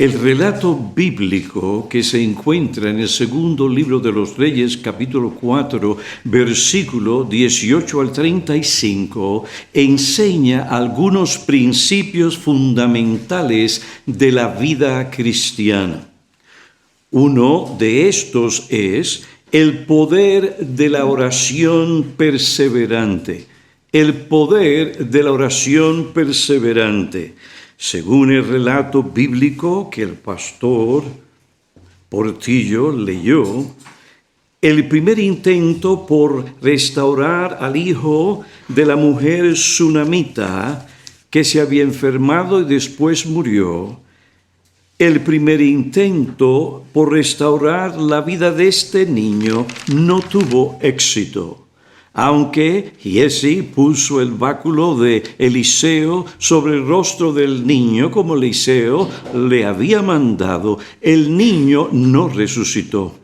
El relato bíblico que se encuentra en el segundo libro de los Reyes, capítulo 4, versículo 18 al 35, enseña algunos principios fundamentales de la vida cristiana. Uno de estos es el poder de la oración perseverante. El poder de la oración perseverante. Según el relato bíblico que el pastor Portillo leyó, el primer intento por restaurar al hijo de la mujer sunamita que se había enfermado y después murió, el primer intento por restaurar la vida de este niño no tuvo éxito. Aunque Giezi puso el báculo de Eliseo sobre el rostro del niño, como Eliseo le había mandado, el niño no resucitó.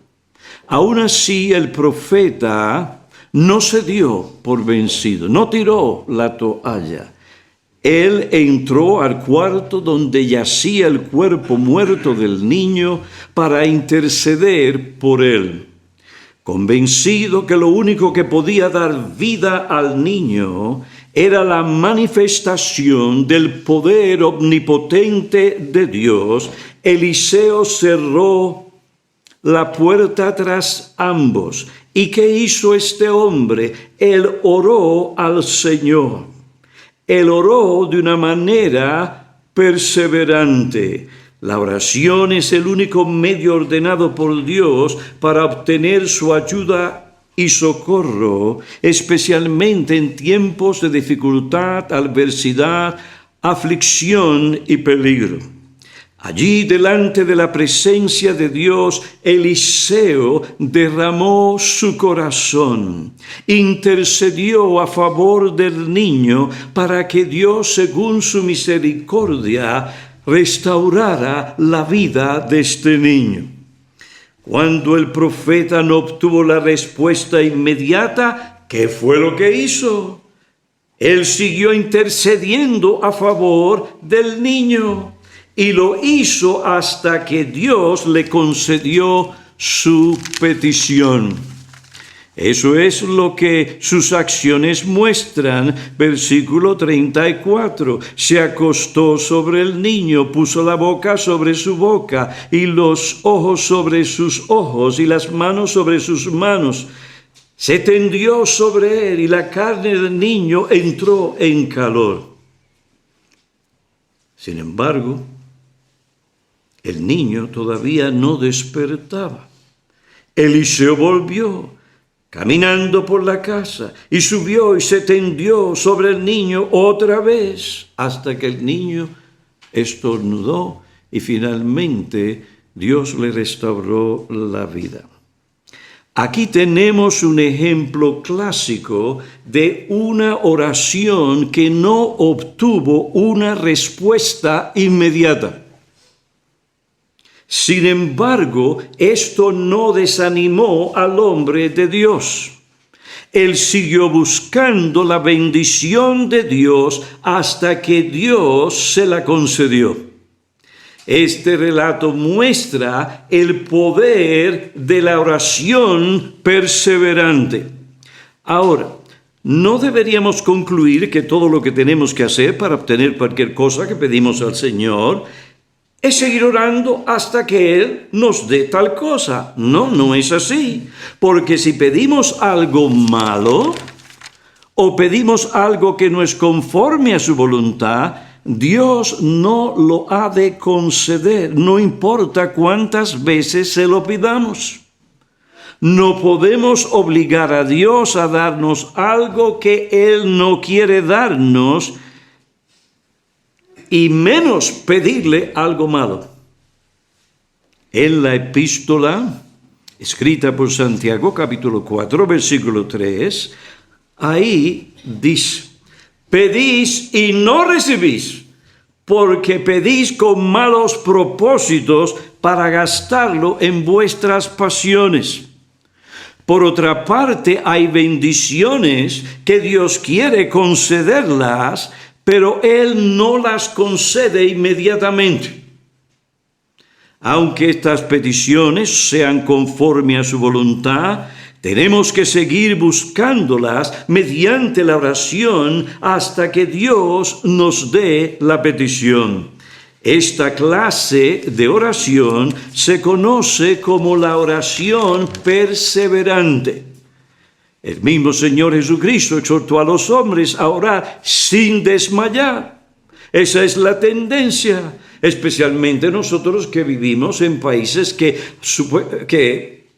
Aún así, el profeta no se dio por vencido, no tiró la toalla. Él entró al cuarto donde yacía el cuerpo muerto del niño para interceder por él. Convencido que lo único que podía dar vida al niño era la manifestación del poder omnipotente de Dios, Eliseo cerró la puerta tras ambos. ¿Y qué hizo este hombre? Él oró al Señor. Él oró de una manera perseverante. La oración es el único medio ordenado por Dios para obtener su ayuda y socorro, especialmente en tiempos de dificultad, adversidad, aflicción y peligro. Allí, delante de la presencia de Dios, Eliseo derramó su corazón, intercedió a favor del niño para que Dios, según su misericordia, restaurara la vida de este niño. Cuando el profeta no obtuvo la respuesta inmediata, ¿qué fue lo que hizo? Él siguió intercediendo a favor del niño y lo hizo hasta que Dios le concedió su petición. Eso es lo que sus acciones muestran. Versículo 34. Se acostó sobre el niño, puso la boca sobre su boca, y los ojos sobre sus ojos, y las manos sobre sus manos. Se tendió sobre él, y la carne del niño entró en calor. Sin embargo, el niño todavía no despertaba. Eliseo volvió caminando por la casa, y subió y se tendió sobre el niño otra vez, hasta que el niño estornudó y finalmente Dios le restauró la vida. Aquí tenemos un ejemplo clásico de una oración que no obtuvo una respuesta inmediata. Sin embargo, esto no desanimó al hombre de Dios. Él siguió buscando la bendición de Dios hasta que Dios se la concedió. Este relato muestra el poder de la oración perseverante. Ahora, no deberíamos concluir que todo lo que tenemos que hacer para obtener cualquier cosa que pedimos al Señor es seguir orando hasta que Él nos dé tal cosa. No, no es así. Porque si pedimos algo malo o pedimos algo que no es conforme a su voluntad, Dios no lo ha de conceder, no importa cuántas veces se lo pidamos. No podemos obligar a Dios a darnos algo que Él no quiere darnos, y menos pedirle algo malo. En la epístola escrita por Santiago, capítulo 4, versículo 3, ahí dice: pedís y no recibís, porque pedís con malos propósitos para gastarlo en vuestras pasiones. Por otra parte, hay bendiciones que Dios quiere concederlas, pero Él no las concede inmediatamente. Aunque estas peticiones sean conforme a su voluntad, tenemos que seguir buscándolas mediante la oración hasta que Dios nos dé la petición. Esta clase de oración se conoce como la oración perseverante. El mismo Señor Jesucristo exhortó a los hombres a orar sin desmayar. Esa es la tendencia, especialmente nosotros que vivimos en países que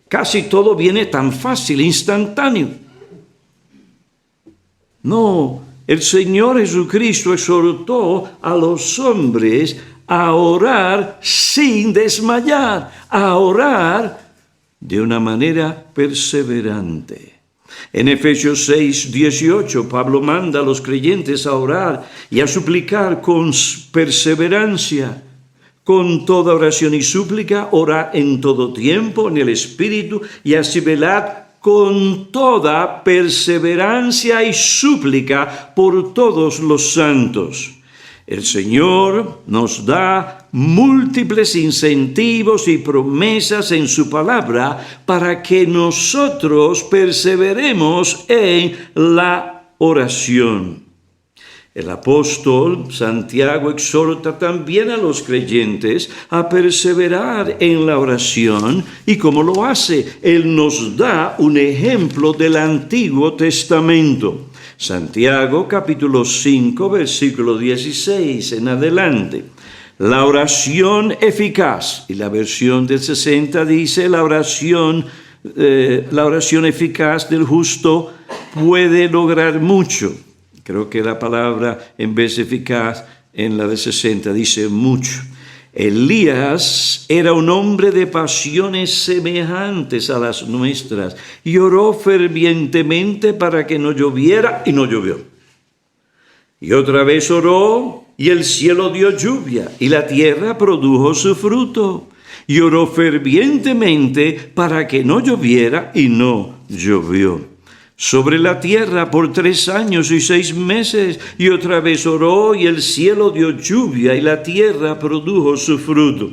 casi todo viene tan fácil, instantáneo. No, el Señor Jesucristo exhortó a los hombres a orar sin desmayar, a orar de una manera perseverante. En Efesios 6, 18, Pablo manda a los creyentes a orar y a suplicar con perseverancia. Con toda oración y súplica, orad en todo tiempo en el Espíritu y así velad con toda perseverancia y súplica por todos los santos. El Señor nos da múltiples incentivos y promesas en su palabra para que nosotros perseveremos en la oración. El apóstol Santiago exhorta también a los creyentes a perseverar en la oración. ¿Y cómo lo hace? Él nos da un ejemplo del Antiguo Testamento. Santiago capítulo 5, versículo 16 en adelante. La oración eficaz, y la versión del 60 dice la oración eficaz del justo puede lograr mucho. Creo que la palabra en vez de eficaz en la de 60 dice mucho. Elías era un hombre de pasiones semejantes a las nuestras y oró fervientemente para que no lloviera y no llovió. Y otra vez oró y el cielo dio lluvia y la tierra produjo su fruto. Y oró fervientemente para que no lloviera y no llovió sobre la tierra por 3 años y 6 meses, y otra vez oró, y el cielo dio lluvia, y la tierra produjo su fruto.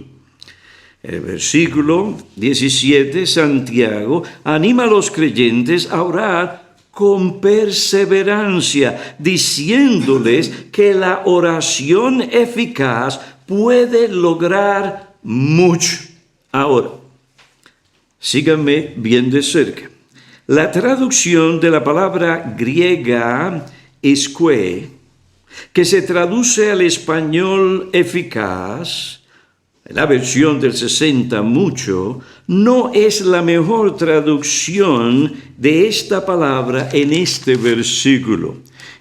El versículo 17, Santiago anima a los creyentes a orar con perseverancia, diciéndoles que la oración eficaz puede lograr mucho. Ahora, síganme bien de cerca. La traducción de la palabra griega esque, que se traduce al español eficaz, la versión del 60 mucho, no es la mejor traducción de esta palabra en este versículo.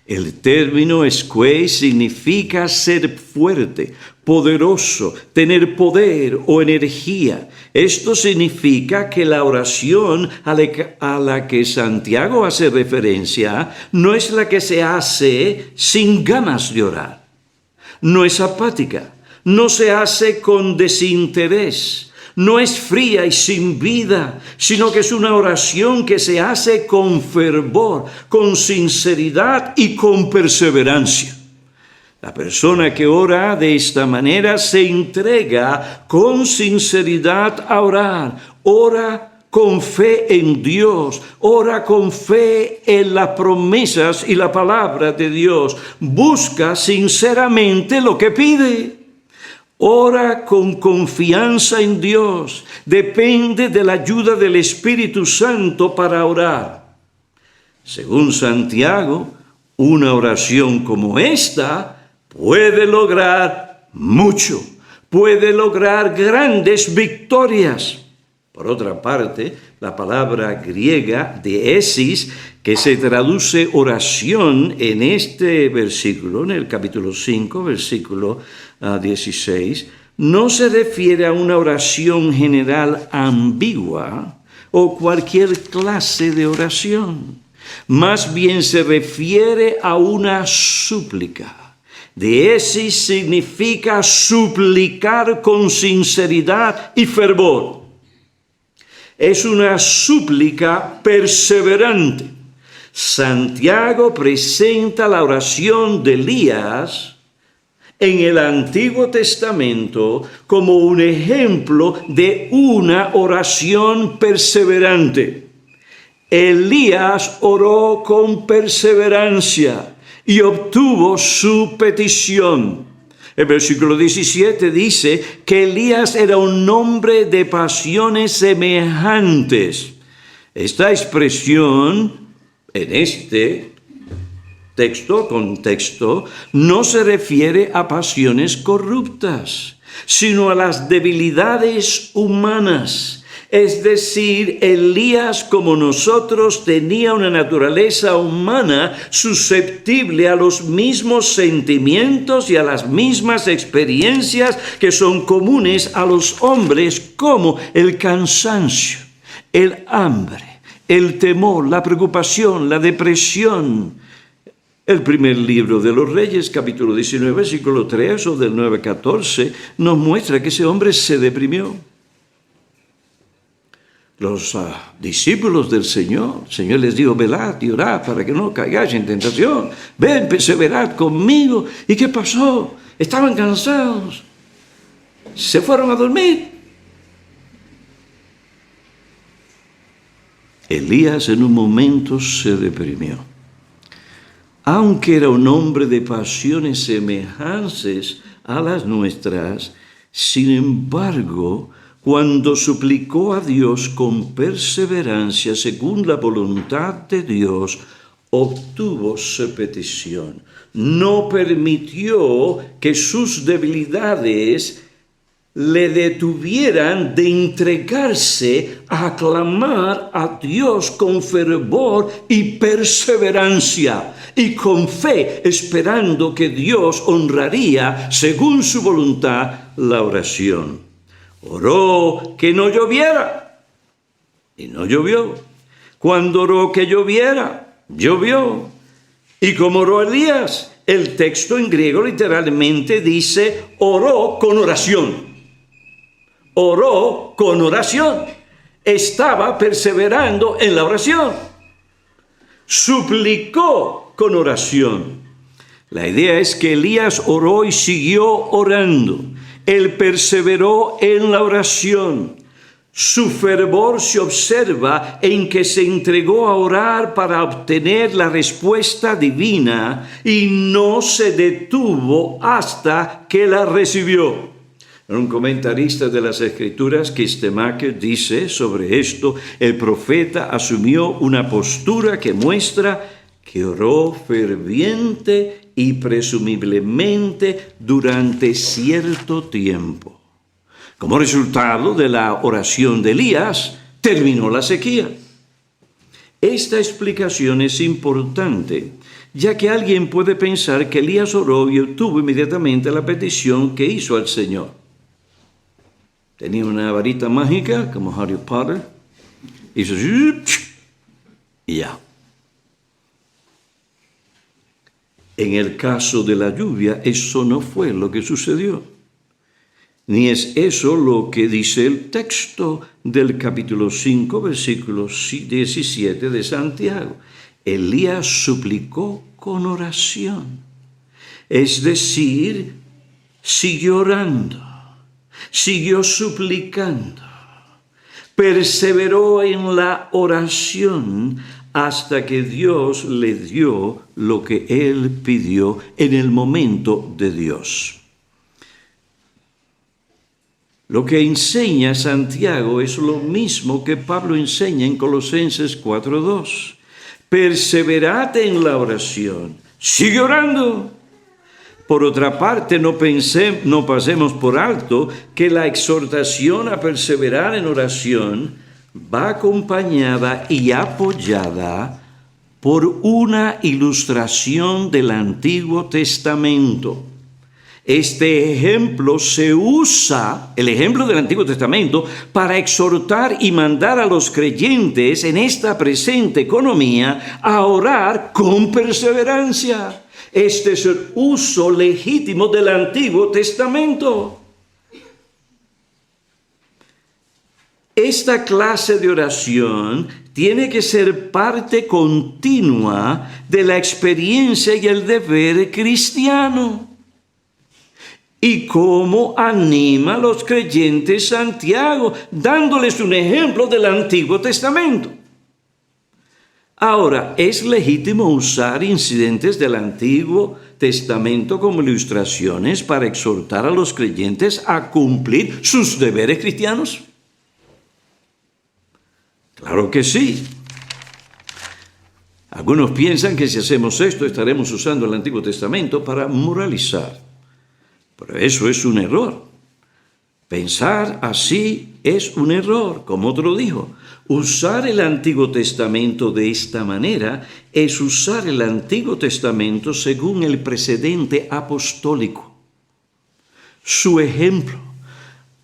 El término esque significa ser fuerte, poderoso, tener poder o energía. Esto significa que la oración a la que Santiago hace referencia no es la que se hace sin ganas de orar. No es apática, no se hace con desinterés. No es fría y sin vida, sino que es una oración que se hace con fervor, con sinceridad y con perseverancia. La persona que ora de esta manera se entrega con sinceridad a orar. Ora con fe en Dios, ora con fe en las promesas y la palabra de Dios. Busca sinceramente lo que pide. Ora con confianza en Dios. Depende de la ayuda del Espíritu Santo para orar. Según Santiago, una oración como esta puede lograr mucho. Puede lograr grandes victorias. Por otra parte, la palabra griega deesis, que se traduce oración en este versículo, en el capítulo 5, versículo 16, no se refiere a una oración general ambigua o cualquier clase de oración. Más bien se refiere a una súplica. Deesis significa suplicar con sinceridad y fervor. Es una súplica perseverante. Santiago presenta la oración de Elías en el Antiguo Testamento como un ejemplo de una oración perseverante. Elías oró con perseverancia y obtuvo su petición. El versículo 17 dice que Elías era un hombre de pasiones semejantes. Esta expresión en este contexto, no se refiere a pasiones corruptas, sino a las debilidades humanas. Es decir, Elías, como nosotros, tenía una naturaleza humana susceptible a los mismos sentimientos y a las mismas experiencias que son comunes a los hombres, como el cansancio, el hambre, el temor, la preocupación, la depresión. El primer libro de los Reyes, capítulo 19, versículo 3 o del 9 al 14, nos muestra que ese hombre se deprimió. Los discípulos del Señor, el Señor les dijo, velad y orad para que no caigáis en tentación. Ven, perseverad conmigo. ¿Y qué pasó? Estaban cansados. Se fueron a dormir. Elías en un momento se deprimió. Aunque era un hombre de pasiones semejantes a las nuestras, sin embargo, cuando suplicó a Dios con perseverancia según la voluntad de Dios, obtuvo su petición. No permitió que sus debilidades le detuvieran de entregarse a clamar a Dios con fervor y perseverancia y con fe, esperando que Dios honraría, según su voluntad, la oración. Oró que no lloviera, y no llovió. Cuando oró que lloviera, llovió. Y como oró Elías, el texto en griego literalmente dice, oró con oración. Oró con oración. Estaba perseverando en la oración. Suplicó con oración. La idea es que Elías oró y siguió orando. Él perseveró en la oración. Su fervor se observa en que se entregó a orar para obtener la respuesta divina y no se detuvo hasta que la recibió. Un comentarista de las Escrituras, Kistemaker, dice sobre esto, el profeta asumió una postura que muestra que oró ferviente y presumiblemente durante cierto tiempo. Como resultado de la oración de Elías, terminó la sequía. Esta explicación es importante, ya que alguien puede pensar que Elías oró y obtuvo inmediatamente la petición que hizo al Señor. Tenía una varita mágica, como Harry Potter, hizo y ya. En el caso de la lluvia, eso no fue lo que sucedió. Ni es eso lo que dice el texto del capítulo 5, versículo 17 de Santiago. Elías suplicó con oración. Es decir, siguió orando, siguió suplicando, perseveró en la oración hasta que Dios le dio lo que él pidió en el momento de Dios. Lo que enseña Santiago es lo mismo que Pablo enseña en Colosenses 4:2. Perseverad en la oración. Sigue orando. Por otra parte, no pasemos por alto que la exhortación a perseverar en oración va acompañada y apoyada por una ilustración del Antiguo Testamento. Este ejemplo se usa, el ejemplo del Antiguo Testamento, para exhortar y mandar a los creyentes en esta presente economía a orar con perseverancia. Este es el uso legítimo del Antiguo Testamento. Esta clase de oración tiene que ser parte continua de la experiencia y el deber cristiano. y cómo anima a los creyentes Santiago, dándoles un ejemplo del Antiguo Testamento. Ahora, ¿es legítimo usar incidentes del Antiguo Testamento como ilustraciones para exhortar a los creyentes a cumplir sus deberes cristianos? Claro que sí. Algunos piensan que si hacemos esto estaremos usando el Antiguo Testamento para moralizar. Pero eso es un error. Pensar así es un error, como otro dijo. Usar el Antiguo Testamento de esta manera es usar el Antiguo Testamento según el precedente apostólico. Su ejemplo.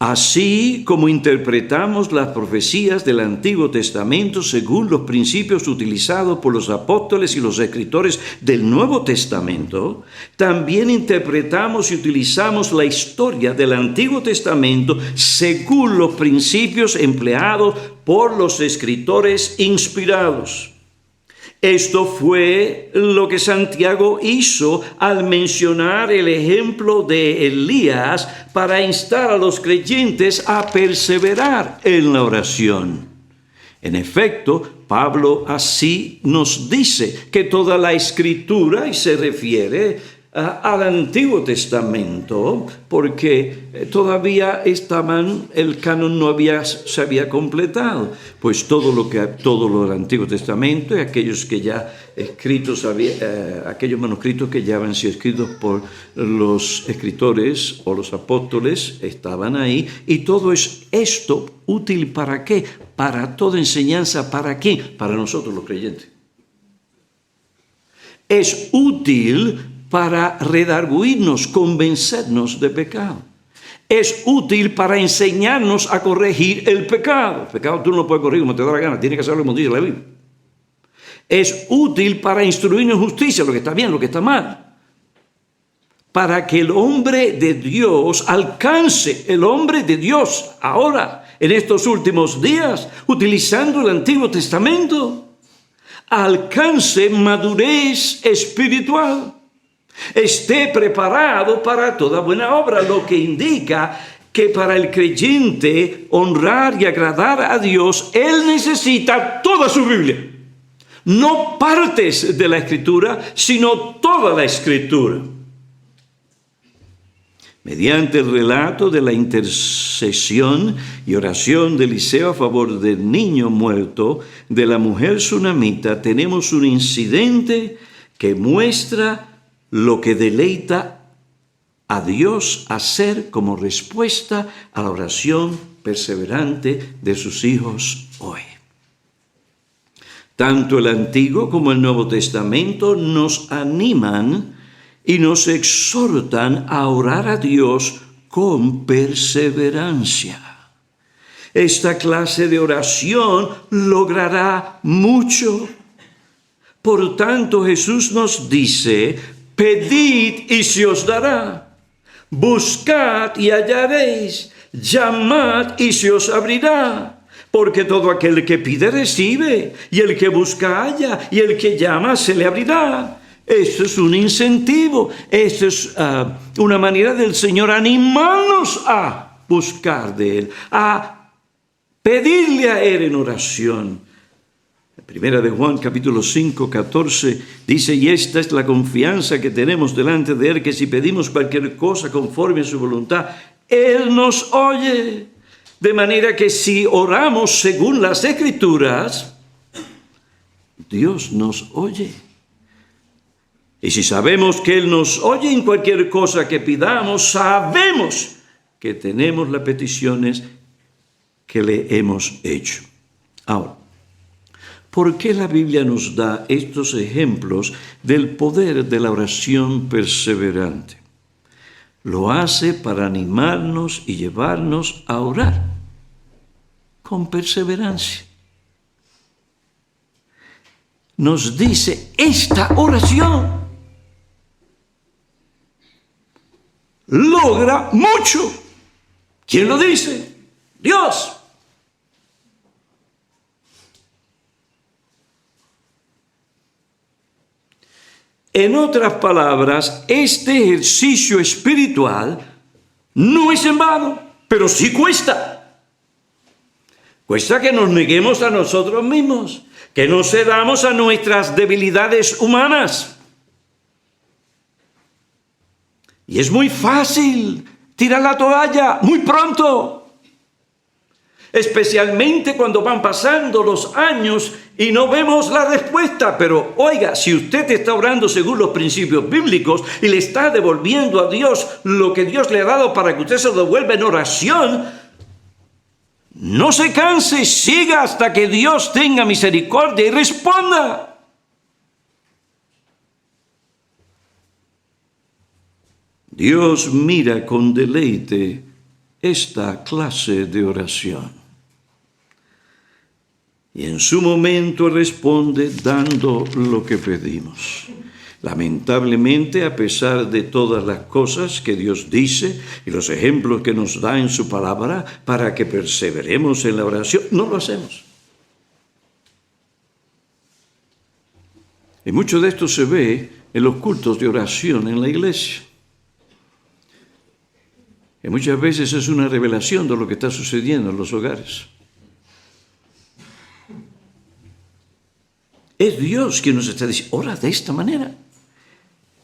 Así como interpretamos las profecías del Antiguo Testamento según los principios utilizados por los apóstoles y los escritores del Nuevo Testamento, también interpretamos y utilizamos la historia del Antiguo Testamento según los principios empleados por los escritores inspirados. Esto fue lo que Santiago hizo al mencionar el ejemplo de Elías para instar a los creyentes a perseverar en la oración. En efecto, Pablo así nos dice que toda la Escritura, y se refiere al Antiguo Testamento, porque todavía el canon se había completado, pues todo lo del Antiguo Testamento y aquellos que ya aquellos manuscritos que ya habían sido escritos por los escritores o los apóstoles estaban ahí, y todo esto útil ¿para qué? Para toda enseñanza, ¿para qué? Para nosotros los creyentes. Es útil para redarguirnos, convencernos de pecado. Es útil para enseñarnos a corregir el pecado. El pecado tú no lo puedes corregir como te da la gana, tienes que hacerlo como dice la Biblia. Es útil para instruirnos en justicia, lo que está bien, lo que está mal. Para que el hombre de Dios alcance, el hombre de Dios ahora, en estos últimos días, utilizando el Antiguo Testamento, alcance madurez espiritual. Esté preparado para toda buena obra, lo que indica que para el creyente honrar y agradar a Dios, él necesita toda su Biblia. No partes de la Escritura, sino toda la Escritura. Mediante el relato de la intercesión y oración de Eliseo a favor del niño muerto de la mujer sunamita, tenemos un incidente que muestra lo que deleita a Dios hacer como respuesta a la oración perseverante de sus hijos hoy. Tanto el Antiguo como el Nuevo Testamento nos animan y nos exhortan a orar a Dios con perseverancia. Esta clase de oración logrará mucho. Por tanto, Jesús nos dice: pedid y se os dará, buscad y hallaréis, llamad y se os abrirá. Porque todo aquel que pide recibe, y el que busca halla, y el que llama se le abrirá. Esto es un incentivo, esto es una manera del Señor animarnos a buscar de Él, a pedirle a Él en oración. Primera de Juan, capítulo 5, 14, dice: y esta es la confianza que tenemos delante de Él, que si pedimos cualquier cosa conforme a su voluntad, Él nos oye. De manera que si oramos según las Escrituras, Dios nos oye. Y si sabemos que Él nos oye en cualquier cosa que pidamos, sabemos que tenemos las peticiones que le hemos hecho. Ahora, ¿por qué la Biblia nos da estos ejemplos del poder de la oración perseverante? Lo hace para animarnos y llevarnos a orar con perseverancia. Nos dice: esta oración logra mucho. ¿Quién lo dice? Dios. En otras palabras, este ejercicio espiritual No es en vano, pero sí cuesta. Cuesta que nos neguemos a nosotros mismos, que nos cedamos a nuestras debilidades humanas. Y es muy fácil tirar la toalla muy pronto. Especialmente cuando van pasando los años y no vemos la respuesta. Pero oiga, si usted está orando según los principios bíblicos y le está devolviendo a Dios lo que Dios le ha dado para que usted se lo devuelva en oración, no se canse, siga hasta que Dios tenga misericordia y responda. Dios mira con deleite esta clase de oración. Y en su momento responde dando lo que pedimos. Lamentablemente, a pesar de todas las cosas que Dios dice y los ejemplos que nos da en su palabra para que perseveremos en la oración, no lo hacemos. Y mucho de esto se ve en los cultos de oración en la iglesia. Y muchas veces es una revelación de lo que está sucediendo en los hogares. Es Dios quien nos está diciendo, ora de esta manera.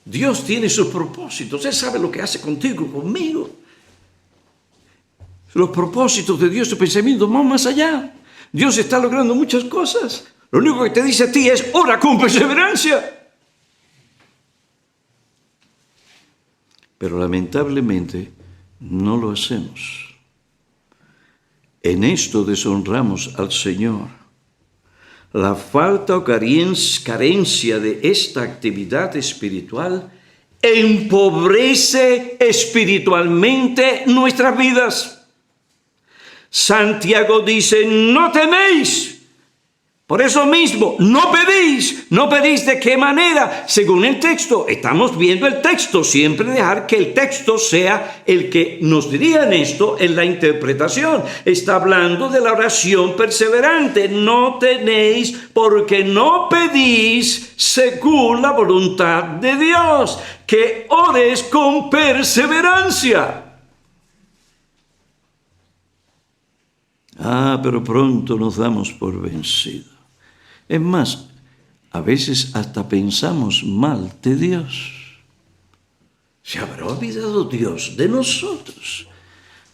Dios tiene sus propósitos. Él sabe lo que hace contigo, conmigo. Los propósitos de Dios, su pensamiento van más allá. Dios está logrando muchas cosas. Lo único que te dice a ti es, ora con perseverancia. Pero lamentablemente no lo hacemos. En esto deshonramos al Señor. La falta o carencia de esta actividad espiritual empobrece espiritualmente nuestras vidas. Santiago dice, no teméis. Por eso mismo, no pedís. ¿No pedís de qué manera? Según el texto, estamos viendo el texto. Siempre dejar que el texto sea el que nos diría en esto en la interpretación. Está hablando de la oración perseverante. No tenéis porque no pedís según la voluntad de Dios. Que ores con perseverancia. Pero pronto nos damos por vencidos. Es más, a veces hasta pensamos mal de Dios. ¿Se habrá olvidado Dios de nosotros?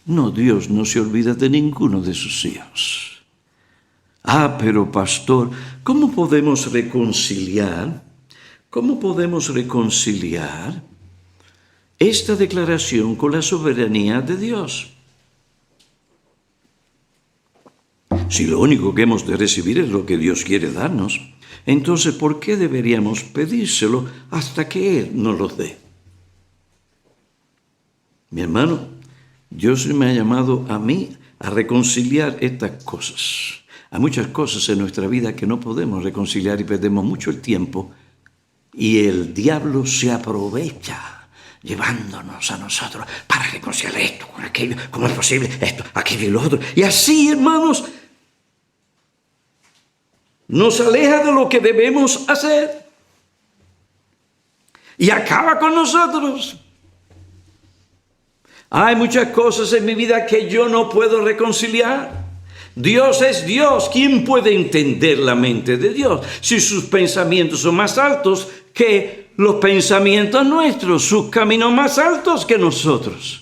No, Dios no se olvida de ninguno de sus hijos. Pero pastor, ¿cómo podemos reconciliar? ¿Cómo podemos reconciliar esta declaración con la soberanía de Dios? Si lo único que hemos de recibir es lo que Dios quiere darnos, entonces ¿por qué deberíamos pedírselo hasta que Él nos lo dé? Mi hermano, Dios me ha llamado a mí a reconciliar estas cosas. Hay muchas cosas en nuestra vida que no podemos reconciliar y perdemos mucho el tiempo y el diablo se aprovecha llevándonos a nosotros para reconciliar esto con aquello, cómo es posible esto, aquello y lo otro. Y así, hermanos, nos aleja de lo que debemos hacer y acaba con nosotros. Hay muchas cosas en mi vida que yo no puedo reconciliar. Dios es Dios. ¿Quién puede entender la mente de Dios si sus pensamientos son más altos que los pensamientos nuestros, sus caminos más altos que nosotros?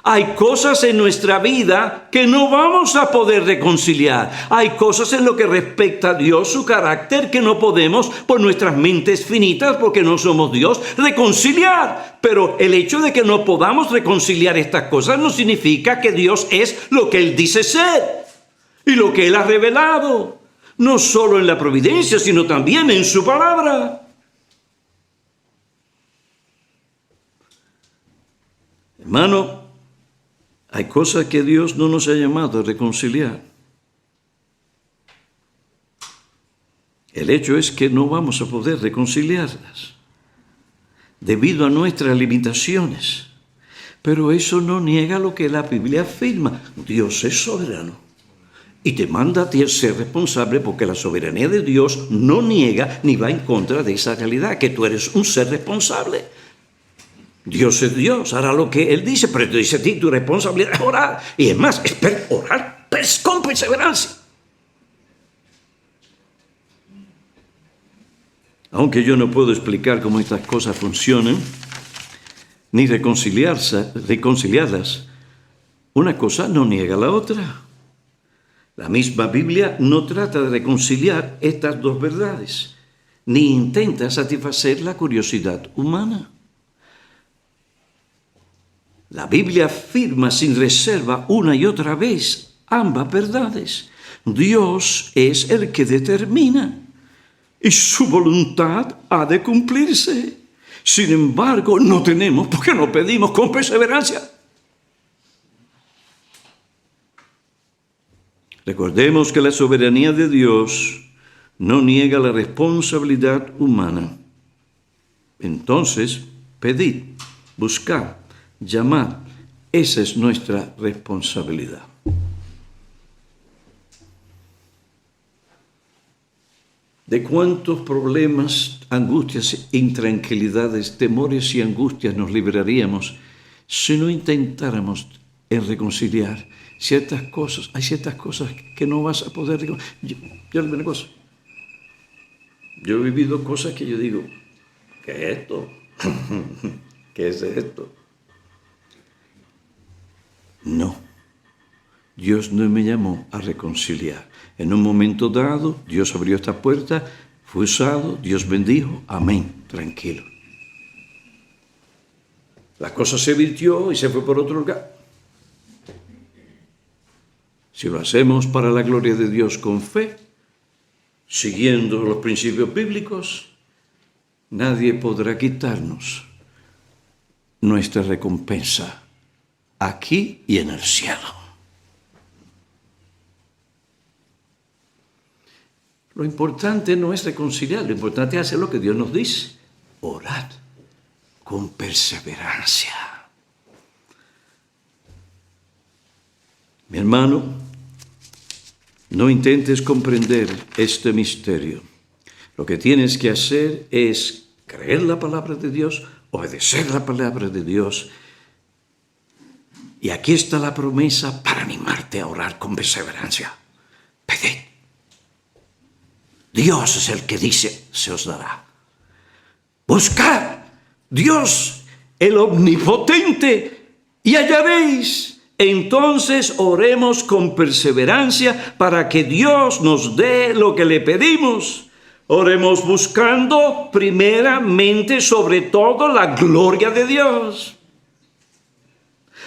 Hay cosas en nuestra vida que no vamos a poder reconciliar. Hay cosas en lo que respecta a Dios, su carácter, que no podemos, por nuestras mentes finitas, porque no somos Dios, reconciliar. Pero el hecho de que no podamos reconciliar estas cosas no significa que Dios es lo que Él dice ser y lo que Él ha revelado, no solo en la providencia, sino también en su palabra. Hermano, hay cosas que Dios no nos ha llamado a reconciliar. El hecho es que no vamos a poder reconciliarlas debido a nuestras limitaciones. Pero eso no niega lo que la Biblia afirma. Dios es soberano y te manda a ti a ser responsable, porque la soberanía de Dios no niega ni va en contra de esa realidad, que tú eres un ser responsable. Dios es Dios, hará lo que Él dice, pero tú dices a ti, tu responsabilidad es orar. Y es más, orar con perseverancia. Aunque yo no puedo explicar cómo estas cosas funcionan, ni reconciliarlas, una cosa no niega la otra. La misma Biblia no trata de reconciliar estas dos verdades, ni intenta satisfacer la curiosidad humana. La Biblia afirma sin reserva una y otra vez ambas verdades. Dios es el que determina y su voluntad ha de cumplirse. Sin embargo, no tenemos porque no pedimos con perseverancia. Recordemos que la soberanía de Dios no niega la responsabilidad humana. Entonces, pedid, buscad, llamad. Esa es nuestra responsabilidad. ¿De cuántos problemas, angustias, intranquilidades, temores y angustias nos libraríamos si no intentáramos reconciliar ciertas cosas? Hay ciertas cosas que no vas a poder reconciliar. Yo le digo una cosa. Yo he vivido cosas que yo digo, ¿qué es esto? ¿Qué es esto? No. Dios no me llamó a reconciliar. En un momento dado, Dios abrió esta puerta, fue usado, Dios bendijo, amén, tranquilo. La cosa se virtió y se fue por otro lugar. Si lo hacemos para la gloria de Dios con fe, siguiendo los principios bíblicos, nadie podrá quitarnos nuestra recompensa aquí y en el cielo. Lo importante no es reconciliar, lo importante es hacer lo que Dios nos dice. Orad con perseverancia. Mi hermano, no intentes comprender este misterio. Lo que tienes que hacer es creer la palabra de Dios, obedecer la palabra de Dios. Y aquí está la promesa para animarte a orar con perseverancia. Pedid. Dios es el que dice, se os dará. Buscad, Dios, el omnipotente, y hallaréis. Entonces oremos con perseverancia para que Dios nos dé lo que le pedimos. Oremos buscando primeramente sobre todo la gloria de Dios.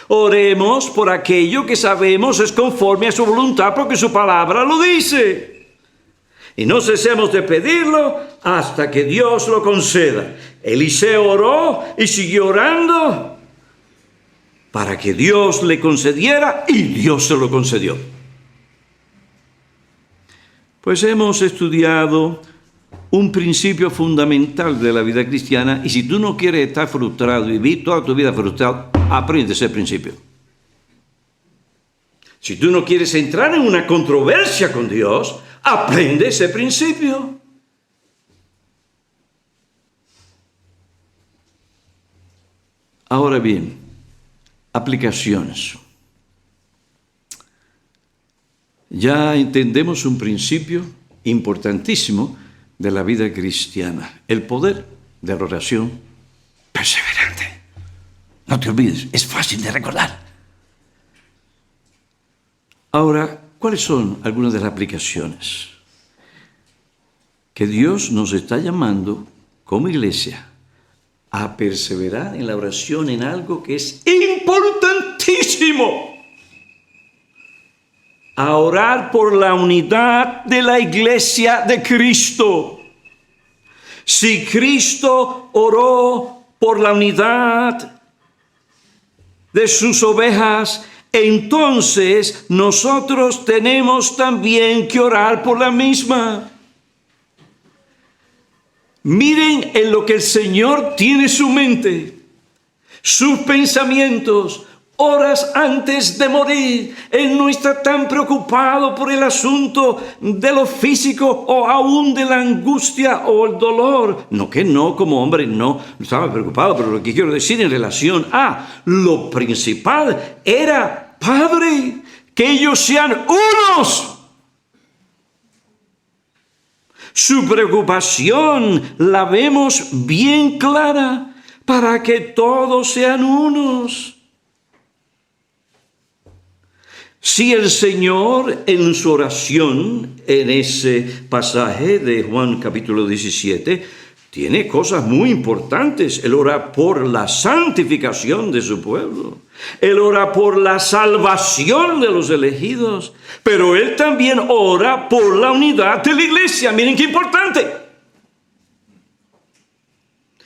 Oremos por aquello que sabemos es conforme a su voluntad porque su palabra lo dice. Y no cesemos de pedirlo hasta que Dios lo conceda. Eliseo oró y siguió orando para que Dios le concediera y Dios se lo concedió. Pues hemos estudiado un principio fundamental de la vida cristiana y si tú no quieres estar frustrado y vivir toda tu vida frustrado, aprende ese principio. Si tú no quieres entrar en una controversia con Dios, aprende ese principio. Ahora bien, aplicaciones. Ya entendemos un principio importantísimo de la vida cristiana, el poder de la oración perseverante. No te olvides, es fácil de recordar. Ahora, ¿cuáles son algunas de las aplicaciones? Que Dios nos está llamando como iglesia a perseverar en la oración en algo que es importantísimo. A orar por la unidad de la iglesia de Cristo. Si Cristo oró por la unidad de sus ovejas, entonces nosotros tenemos también que orar por la misma. Miren en lo que el Señor tiene su mente, sus pensamientos. horas antes de morir. Él no está tan preocupado por el asunto de lo físico o aún de la angustia o el dolor. No, que no, como hombre no estaba preocupado, pero lo que quiero decir en relación a lo principal era, Padre, que ellos sean unos. Su preocupación la vemos bien clara para que todos sean unos. Si el Señor en su oración, en ese pasaje de Juan capítulo 17, tiene cosas muy importantes. Él ora por la santificación de su pueblo. Él ora por la salvación de los elegidos. Pero Él también ora por la unidad de la iglesia. Miren qué importante.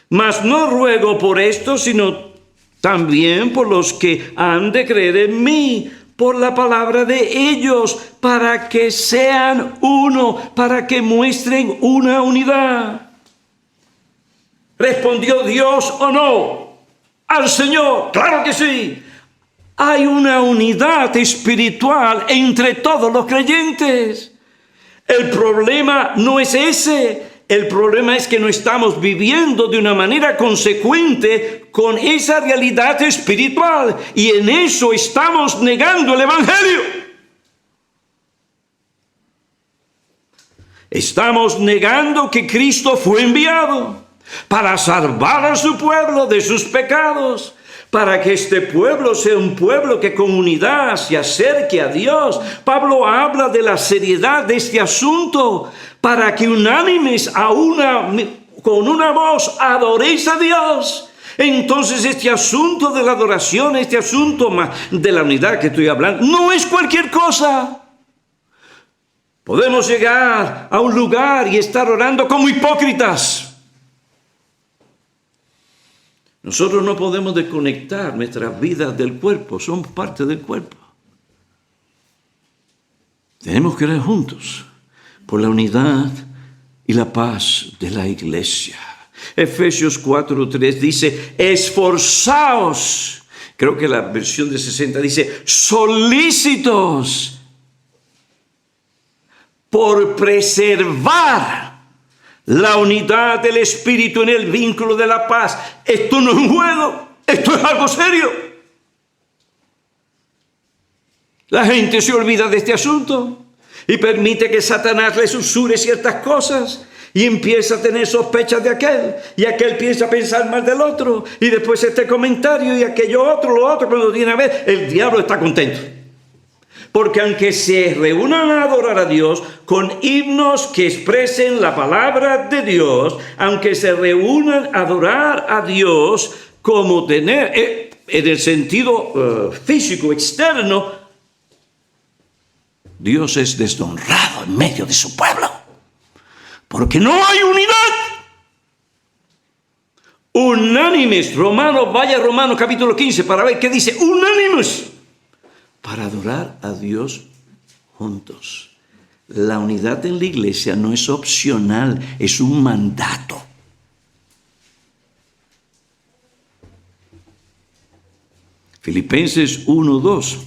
Mas no ruego por esto, sino también por los que han de creer en mí, por la palabra de ellos, para que sean uno, para que muestren una unidad. ¿Respondió Dios o no al Señor? ¡Claro que sí! Hay una unidad espiritual entre todos los creyentes. El problema no es ese. El problema es que no estamos viviendo de una manera consecuente con esa realidad espiritual. Y en eso estamos negando el Evangelio. Estamos negando que Cristo fue enviado para salvar a su pueblo de sus pecados, para que este pueblo sea un pueblo que con unidad se acerque a Dios. Pablo habla de la seriedad de este asunto, para que unánimes con una voz adoréis a Dios. Entonces este asunto de la adoración, este asunto de la unidad que estoy hablando, no es cualquier cosa. Podemos llegar a un lugar y estar orando como hipócritas. Nosotros no podemos desconectar nuestras vidas del cuerpo, somos parte del cuerpo. Tenemos que orar juntos por la unidad y la paz de la iglesia. Efesios 4:3 dice, esforzaos. Creo que la versión de 60 dice, solícitos por preservar la unidad del Espíritu en el vínculo de la paz. Esto no es un juego, esto es algo serio. La gente se olvida de este asunto y permite que Satanás le susurre ciertas cosas y empieza a tener sospechas de aquel, y aquel piensa pensar mal del otro, y después este comentario y aquello otro, lo otro. Cuando viene a ver, el diablo está contento. Porque aunque se reúnan a adorar a Dios con himnos que expresen la palabra de Dios, aunque se reúnan a adorar a Dios como tener, en el sentido físico, externo, Dios es deshonrado en medio de su pueblo. Porque no hay unidad. Unánimes, vaya Romanos capítulo 15 para ver qué dice, unánimes, para adorar a Dios juntos. La unidad en la iglesia no es opcional, es un mandato. Filipenses 1:2.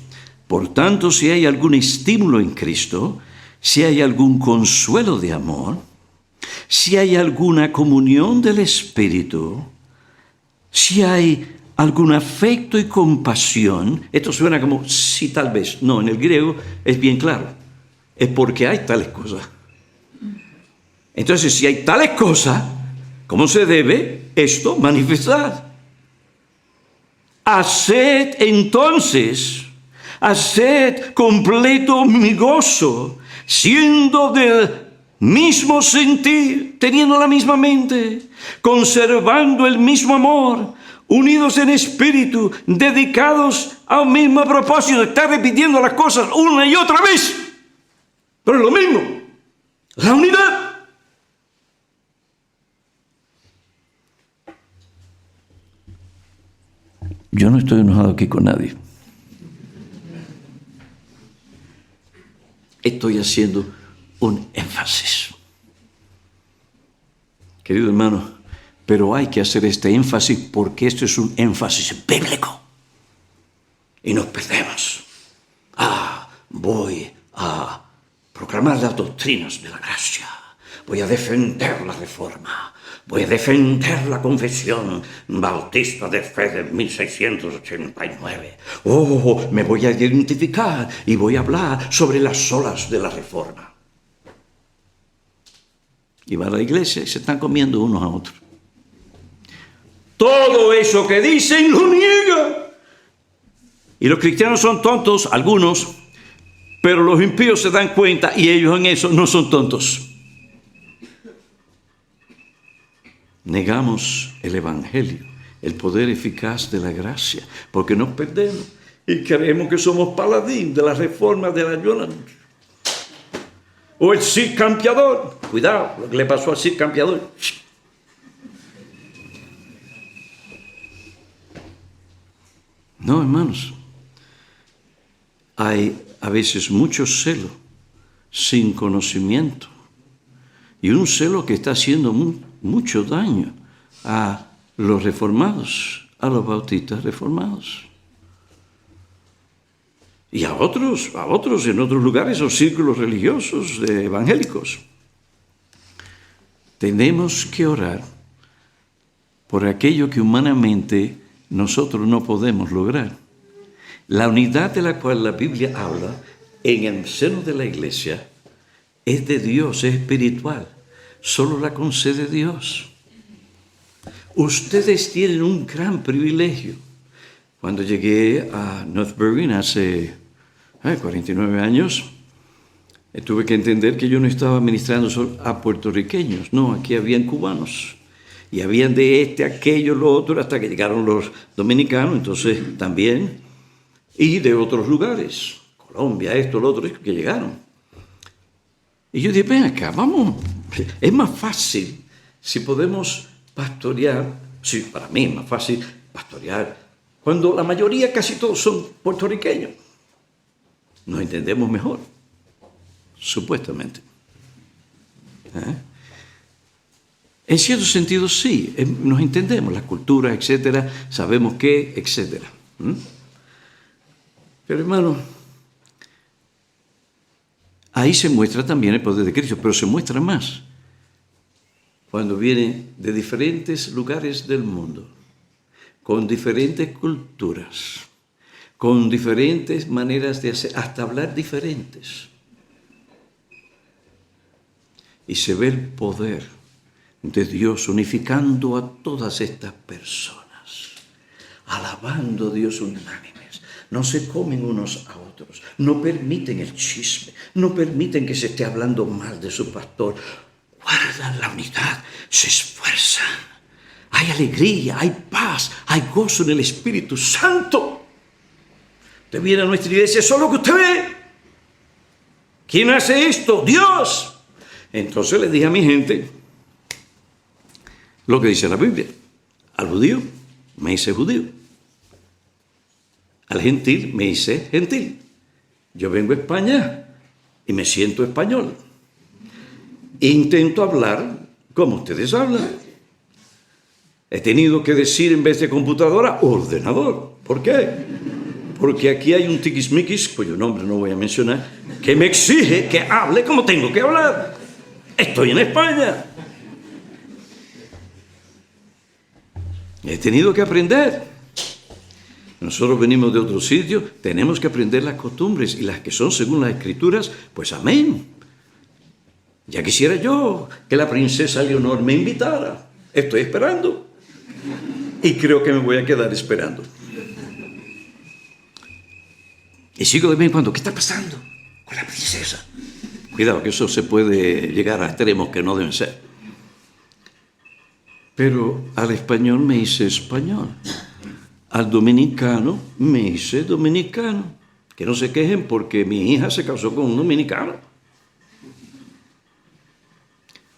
Por tanto, si hay algún estímulo en Cristo, si hay algún consuelo de amor, si hay alguna comunión del Espíritu, si hay algún afecto y compasión. Esto suena como sí, tal vez. No, en el griego es bien claro. Es porque hay tales cosas. Entonces, si hay tales cosas, ¿cómo se debe esto manifestar? Haced completo mi gozo, siendo del mismo sentir, teniendo la misma mente, conservando el mismo amor, unidos en espíritu, dedicados a un mismo propósito. Está repitiendo las cosas una y otra vez, pero es lo mismo, la unidad. Yo no estoy enojado aquí con nadie. Estoy haciendo un énfasis. Querido hermano, pero hay que hacer este énfasis porque esto es un énfasis bíblico. voy a proclamar las doctrinas de la gracia, voy a defender la reforma, voy a defender la confesión bautista de fe de 1689. Me voy a identificar y voy a hablar sobre las olas de la reforma. Y va a la iglesia y se están comiendo unos a otros. Todo eso que dicen lo niega. Y los cristianos son tontos, algunos, pero los impíos se dan cuenta y ellos en eso no son tontos. Negamos el evangelio, el poder eficaz de la gracia, porque nos perdemos y creemos que somos paladín de la reforma de la Jonathan. O el Cid Campeador. Cuidado, lo que le pasó al Cid Campeador. No, hermanos. Hay a veces mucho celo sin conocimiento. Y un celo que está haciendo mucho daño a los reformados, a los bautistas reformados. Y a otros en otros lugares o círculos religiosos evangélicos. Tenemos que orar por aquello que humanamente nosotros no podemos lograr. La unidad de la cual la Biblia habla en el seno de la iglesia es de Dios, es espiritual. Solo la concede Dios. Ustedes tienen un gran privilegio. Cuando llegué a North Bergen hace 49 años, tuve que entender que yo no estaba ministrando solo a puertorriqueños. No, aquí habían cubanos. Y habían de aquello, lo otro, hasta que llegaron los dominicanos, entonces también. Y de otros lugares. Colombia, esto, lo otro, que llegaron. Y yo dije, ven acá, vamos. Es más fácil si podemos pastorear. Sí, para mí es más fácil pastorear cuando la mayoría, casi todos, son puertorriqueños. Nos entendemos mejor, supuestamente. En cierto sentido, sí, nos entendemos, la cultura, etcétera, sabemos qué, etcétera. Pero, hermano, ahí se muestra también el poder de Cristo, pero se muestra más cuando vienen de diferentes lugares del mundo, con diferentes culturas, con diferentes maneras de hacer, hasta hablar diferentes. Y se ve el poder de Dios unificando a todas estas personas, alabando a Dios unánimes. No se comen unos a otros, no permiten el chisme, no permiten que se esté hablando mal de su pastor. Guardan la unidad, se esfuerzan. Hay alegría, hay paz, hay gozo en el Espíritu Santo. Usted viene a nuestra iglesia, eso es lo que usted ve. ¿Quién hace esto? Dios. Entonces le dije a mi gente lo que dice la Biblia. Al judío me hice judío. Al gentil me hice gentil. Yo vengo a España y me siento español. Intento hablar como ustedes hablan. He tenido que decir en vez de computadora, ordenador. ¿Por qué? Porque aquí hay un tiquismiquis, cuyo nombre no voy a mencionar, que me exige que hable como tengo que hablar. Estoy en España. He tenido que aprender. Nosotros venimos de otro sitio, tenemos que aprender las costumbres y las que son según las Escrituras, pues amén. Ya quisiera yo que la princesa Leonor me invitara. Estoy esperando. Y creo que me voy a quedar esperando. Y sigo de vez en cuando, ¿qué está pasando con la princesa? Cuidado, que eso se puede llegar a extremos que no deben ser. Pero al español me hice español. Al dominicano me hice dominicano. Que no se quejen porque mi hija se casó con un dominicano.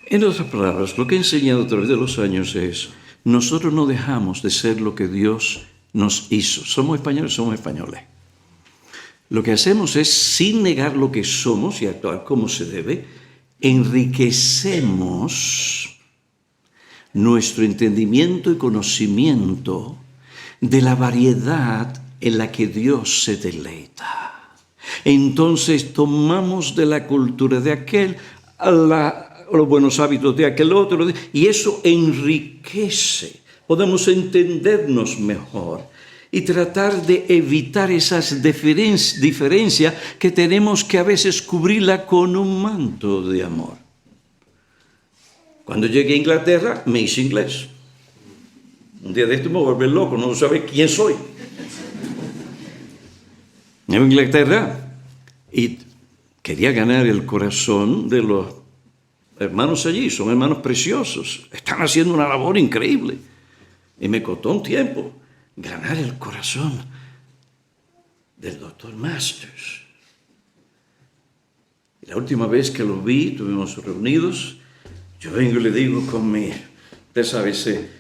En otras palabras, lo que he enseñado a través de los años es, nosotros no dejamos de ser lo que Dios nos hizo. Somos españoles. Lo que hacemos es, sin negar lo que somos y actuar como se debe, enriquecemos nuestro entendimiento y conocimiento de la variedad en la que Dios se deleita. Entonces tomamos de la cultura de aquel los buenos hábitos de aquel otro, y eso enriquece. Podemos entendernos mejor y tratar de evitar esas diferencias que tenemos que a veces cubrirla con un manto de amor. Cuando llegué a Inglaterra, me hice inglés. Un día de esto me voy a volver loco, no sabe quién soy. En Inglaterra, y quería ganar el corazón de los hermanos allí. Son hermanos preciosos, están haciendo una labor increíble. Y me costó un tiempo ganar el corazón del Dr. Masters. Y la última vez que lo vi, estuvimos reunidos, yo vengo y le digo con mi, usted sabe, ese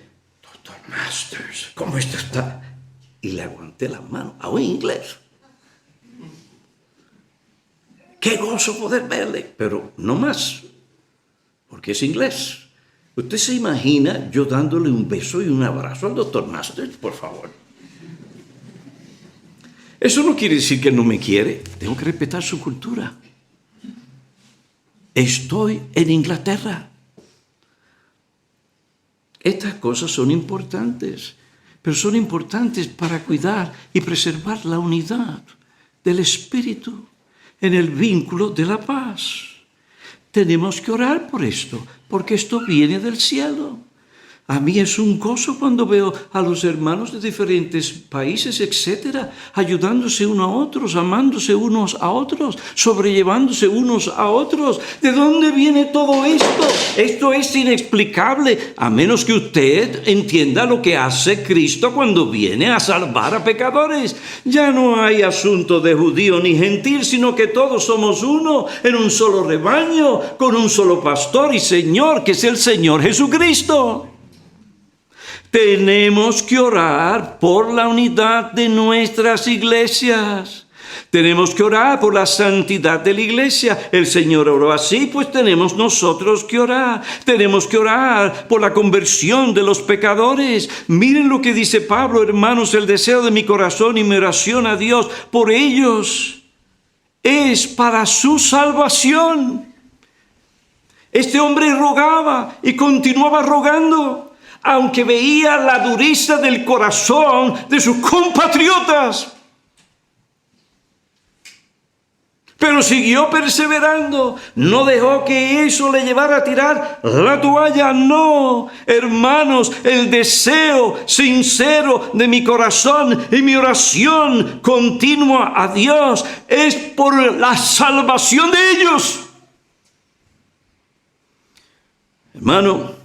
Dr. Masters, ¿cómo está? Y le aguanté la mano a un inglés. Qué gozo poder verle, pero no más, porque es inglés. ¿Usted se imagina yo dándole un beso y un abrazo al Dr. Masters? Por favor. Eso no quiere decir que no me quiere. Tengo que respetar su cultura. Estoy en Inglaterra. Estas cosas son importantes, pero son importantes para cuidar y preservar la unidad del espíritu en el vínculo de la paz. Tenemos que orar por esto, porque esto viene del cielo. A mí es un gozo cuando veo a los hermanos de diferentes países, etcétera, ayudándose unos a otros, amándose unos a otros, sobrellevándose unos a otros. ¿De dónde viene todo esto? Esto es inexplicable, a menos que usted entienda lo que hace Cristo cuando viene a salvar a pecadores. Ya no hay asunto de judío ni gentil, sino que todos somos uno, en un solo rebaño, con un solo pastor y Señor, que es el Señor Jesucristo. Tenemos que orar por la unidad de nuestras iglesias. Tenemos que orar por la santidad de la iglesia. El Señor oró así, pues tenemos nosotros que orar. Tenemos que orar por la conversión de los pecadores. Miren lo que dice Pablo, hermanos, el deseo de mi corazón y mi oración a Dios por ellos es para su salvación. Este hombre rogaba y continuaba rogando, aunque veía la dureza del corazón de sus compatriotas. Pero siguió perseverando, no dejó que eso le llevara a tirar la toalla, no. Hermanos, el deseo sincero de mi corazón y mi oración continua a Dios es por la salvación de ellos. Hermano,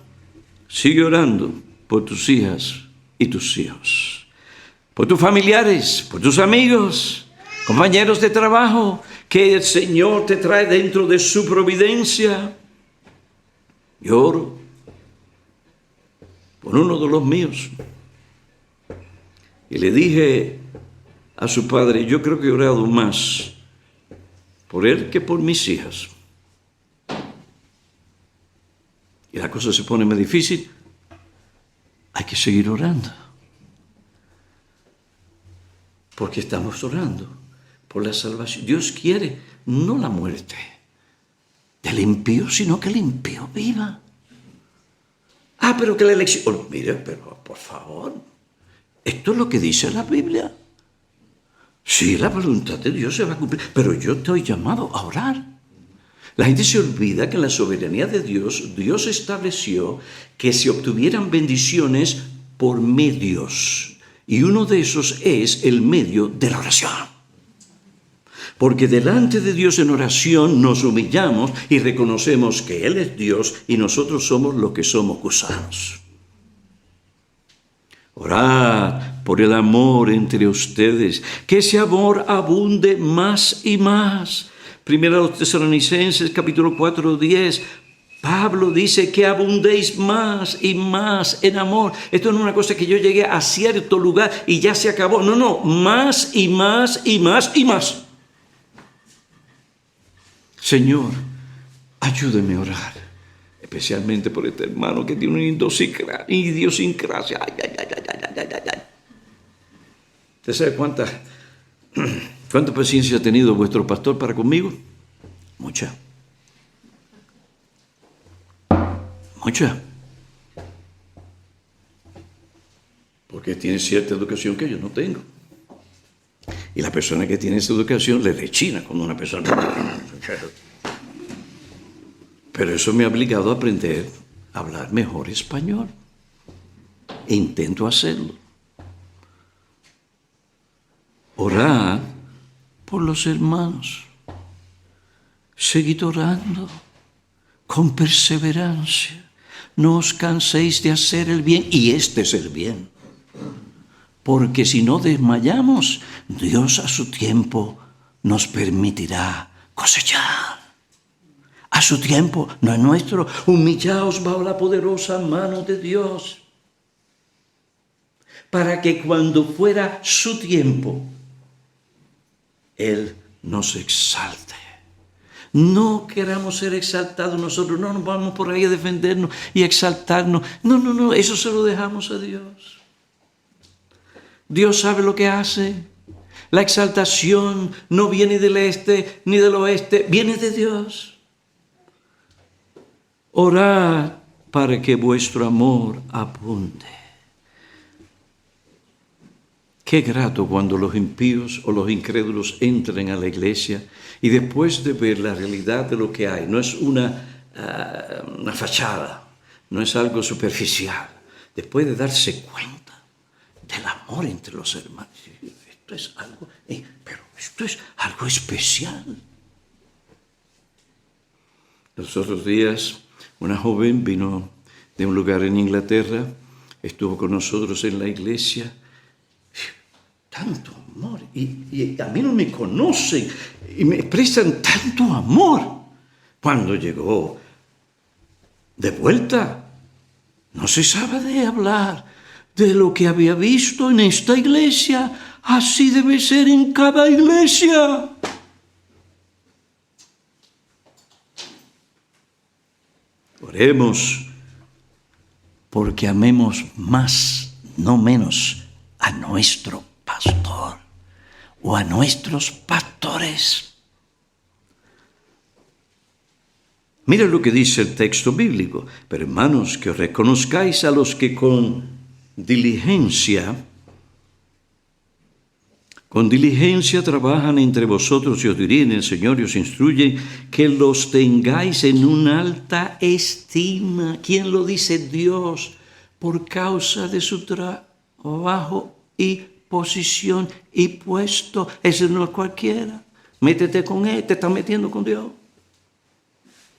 sigue orando por tus hijas y tus hijos, por tus familiares, por tus amigos, compañeros de trabajo, que el Señor te trae dentro de su providencia. Yo oro por uno de los míos. Y le dije a su padre, yo creo que he orado más por él que por mis hijas. Y la cosa se pone más difícil, hay que seguir orando. Porque estamos orando por la salvación. Dios quiere no la muerte del impío, sino que el impío viva. Pero que la elección... Oh, mire, pero por favor, esto es lo que dice la Biblia. Sí, la voluntad de Dios se va a cumplir, pero yo estoy llamado a orar. La gente se olvida que en la soberanía de Dios, Dios estableció que se obtuvieran bendiciones por medios. Y uno de esos es el medio de la oración. Porque delante de Dios en oración nos humillamos y reconocemos que Él es Dios y nosotros somos los que somos gusanos. Orad por el amor entre ustedes, que ese amor abunde más y más. Primera a los Tesalonicenses, capítulo 4:10, Pablo dice que abundéis más y más en amor. Esto no es una cosa que yo llegué a cierto lugar y ya se acabó. No, más y más y más y más. Señor, ayúdeme a orar, especialmente por este hermano que tiene una idiosincrasia. ¿Usted sabe cuántas ¿Cuánta paciencia ha tenido vuestro pastor para conmigo? Mucha. Mucha. Porque tiene cierta educación que yo no tengo. Y la persona que tiene esa educación le rechina cuando una persona... Pero eso me ha obligado a aprender a hablar mejor español. E intento hacerlo. Orad por los hermanos. Seguid orando con perseverancia. No os canséis de hacer el bien, y este es el bien. Porque si no desmayamos, Dios a su tiempo nos permitirá cosechar. A su tiempo, no es nuestro. Humillaos bajo la poderosa mano de Dios, para que cuando fuera su tiempo, Él nos exalte. No queramos ser exaltados nosotros, no nos vamos por ahí a defendernos y exaltarnos. No, eso se lo dejamos a Dios. Dios sabe lo que hace. La exaltación no viene del este ni del oeste, viene de Dios. Orad para que vuestro amor abunde. Qué grato cuando los impíos o los incrédulos entran a la iglesia y después de ver la realidad de lo que hay, no es una fachada, no es algo superficial, después de darse cuenta del amor entre los hermanos. Esto es algo, pero esto es algo especial. Los otros días, una joven vino de un lugar en Inglaterra, estuvo con nosotros en la iglesia. Tanto amor, y a mí no me conocen y me expresan tanto amor. Cuando llegó de vuelta, no cesaba de hablar de lo que había visto en esta iglesia. Así debe ser en cada iglesia. Oremos porque amemos más, no menos, a nuestro pastor o a nuestros pastores. Mira lo que dice el texto bíblico. Pero hermanos, que os reconozcáis a los que con diligencia trabajan entre vosotros y os dirigen el Señor y os instruyen, que los tengáis en una alta estima. ¿Quién lo dice? Dios, por causa de su trabajo y posición y puesto. Ese no es cualquiera. Métete con Él, te estás metiendo con Dios.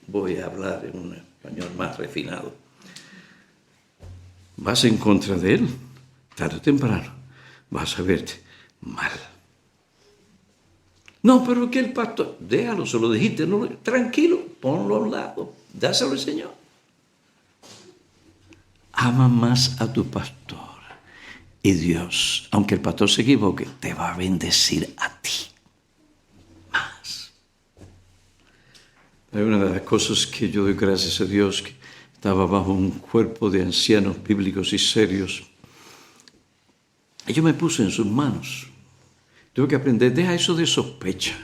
Voy a hablar en un español más refinado. Vas en contra de Él, tarde o temprano, vas a verte mal. No, pero que el pastor, déjalo, se lo dijiste, no, tranquilo, ponlo a un lado, dáselo al Señor. Ama más a tu pastor. Y Dios, aunque el pastor se equivoque, te va a bendecir a ti más. Hay una de las cosas que yo doy gracias a Dios, que estaba bajo un cuerpo de ancianos bíblicos y serios. Y yo me puse en sus manos. Tuve que aprender, deja eso de sospecha.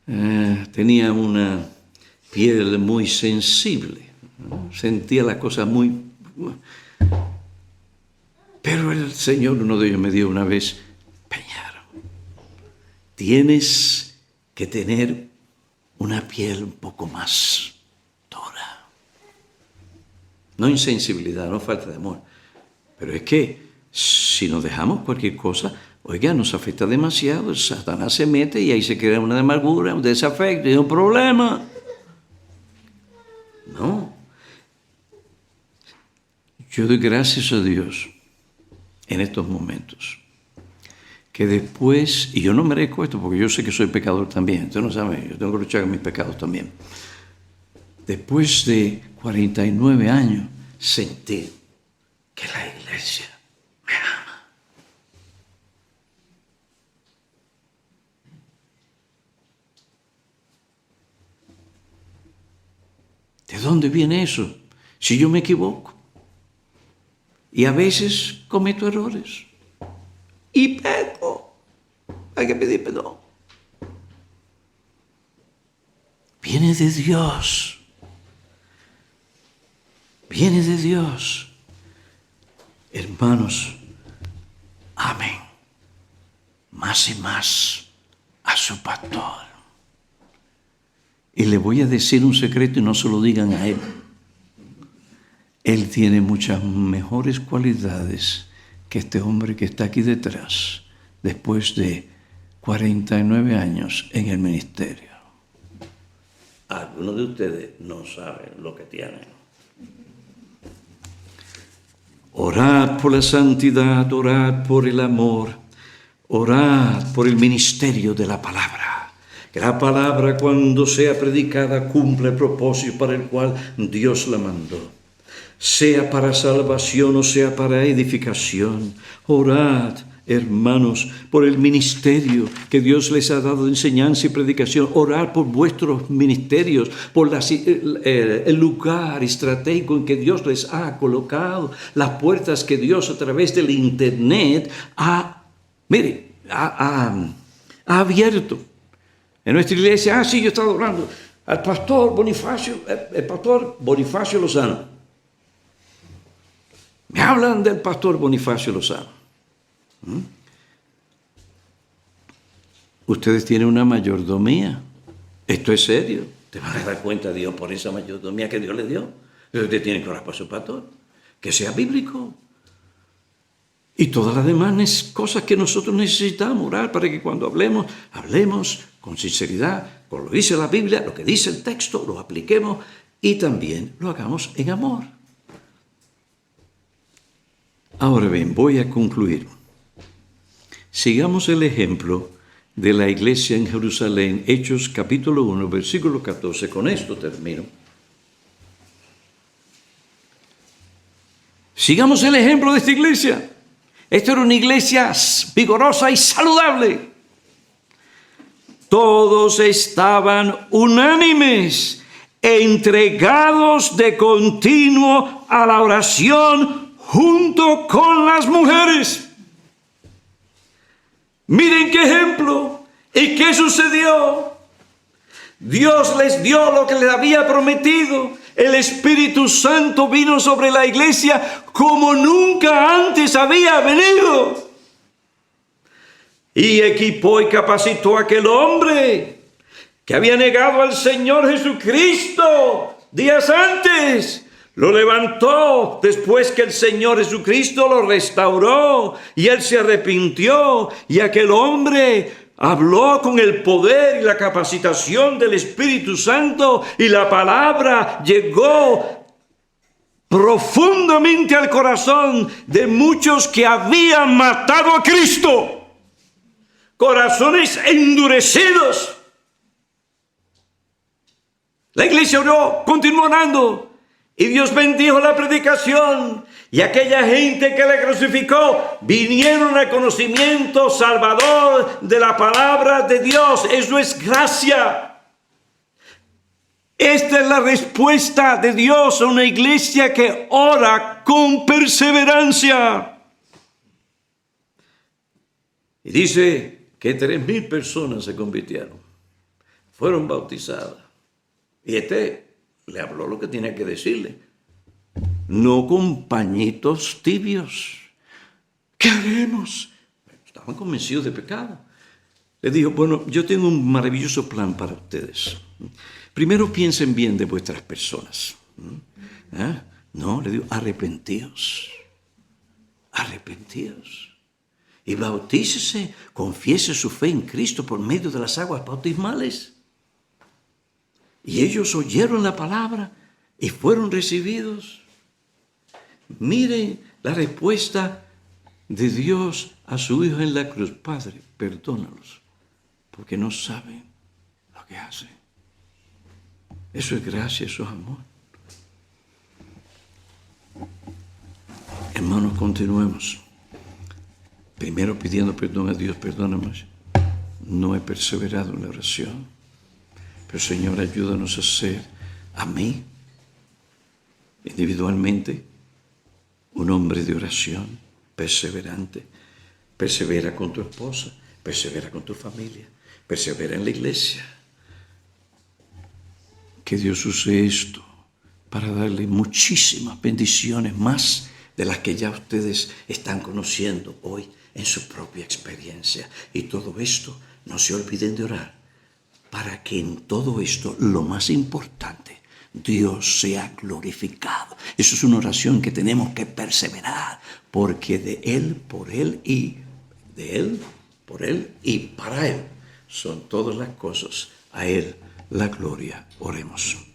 Tenía una piel muy sensible, ¿no? Sentía las cosas muy... Pero el Señor, uno de ellos me dio una vez, Peñaro, tienes que tener una piel un poco más dura. No insensibilidad, no falta de amor. Pero es que si nos dejamos cualquier cosa, oiga, nos afecta demasiado. Satanás se mete y ahí se crea una amargura, un desafecto y un problema. No. Yo doy gracias a Dios en estos momentos, que después, y yo no merezco esto porque yo sé que soy pecador también, usted no sabe, yo tengo que luchar con mis pecados también. Después de 49 años, sentí que la iglesia me ama. ¿De dónde viene eso? Si yo me equivoco. Y a veces cometo errores. Y peco. hay que pedir perdón. Viene de Dios. Viene de Dios. Hermanos, amen más y más a su pastor. Y le voy a decir un secreto y no se lo digan a él. Él tiene muchas mejores cualidades que este hombre que está aquí detrás, después de 49 años en el ministerio. Algunos de ustedes no saben lo que tienen. Orad por la santidad, orad por el amor, orad por el ministerio de la palabra. Que la palabra, cuando sea predicada, cumpla el propósito para el cual Dios la mandó. Sea para salvación o sea para edificación. Orad, hermanos, por el ministerio que Dios les ha dado de enseñanza y predicación. Orad por vuestros ministerios, por el lugar estratégico en que Dios les ha colocado, las puertas que Dios a través del internet ha abierto. En nuestra iglesia, sí, yo estaba orando al pastor Bonifacio, el pastor Bonifacio Lozano. Me hablan del pastor Bonifacio Lozano. Ustedes tienen una mayordomía. Esto es serio. Te van a dar cuenta, Dios, por esa mayordomía que Dios le dio. Ustedes tienen que orar por su pastor. Que sea bíblico. Y todas las demás cosas que nosotros necesitamos orar para que cuando hablemos con sinceridad, con lo que dice la Biblia, lo que dice el texto, lo apliquemos y también lo hagamos en amor. Ahora bien, voy a concluir. Sigamos el ejemplo de la iglesia en Jerusalén, Hechos capítulo 1, versículo 14. Con esto termino. Sigamos el ejemplo de esta iglesia. Esta era una iglesia vigorosa y saludable. Todos estaban unánimes, entregados de continuo a la oración junto con las mujeres. Miren qué ejemplo. ¿Y qué sucedió? Dios les dio lo que les había prometido. El Espíritu Santo vino sobre la iglesia como nunca antes había venido. Y equipó y capacitó a aquel hombre que había negado al Señor Jesucristo días antes. Lo levantó después que el Señor Jesucristo lo restauró y él se arrepintió. Y aquel hombre habló con el poder y la capacitación del Espíritu Santo y la palabra llegó profundamente al corazón de muchos que habían matado a Cristo. Corazones endurecidos. La iglesia oró, continuó orando. Y Dios bendijo la predicación. Y aquella gente que le crucificó vinieron al conocimiento salvador de la palabra de Dios. Eso es gracia. Esta es la respuesta de Dios a una iglesia que ora con perseverancia. Y dice que 3,000 personas se convirtieron. Fueron bautizadas. Y le habló lo que tenía que decirle. No con pañitos tibios. ¿Qué haremos? Estaban convencidos de pecado. Le dijo, bueno, yo tengo un maravilloso plan para ustedes. Primero piensen bien de vuestras personas. No, le digo, arrepentíos. Arrepentíos. Y bautícese, confiese su fe en Cristo por medio de las aguas bautismales. Y ellos oyeron la palabra y fueron recibidos. Miren la respuesta de Dios a su Hijo en la cruz. Padre, perdónalos, porque no saben lo que hacen. Eso es gracia, eso es amor. Hermanos, continuemos. Primero pidiendo perdón a Dios, perdóname. No he perseverado en la oración. Pero Señor, ayúdanos a ser a mí, individualmente, un hombre de oración, perseverante. Persevera con tu esposa, persevera con tu familia, persevera en la iglesia. Que Dios use esto para darle muchísimas bendiciones, más de las que ya ustedes están conociendo hoy en su propia experiencia. Y todo esto, no se olviden de orar, para que en todo esto, lo más importante, Dios sea glorificado. Eso es una oración que tenemos que perseverar, porque de Él, por Él y de Él, por Él y para Él son todas las cosas. A Él la gloria. Oremos.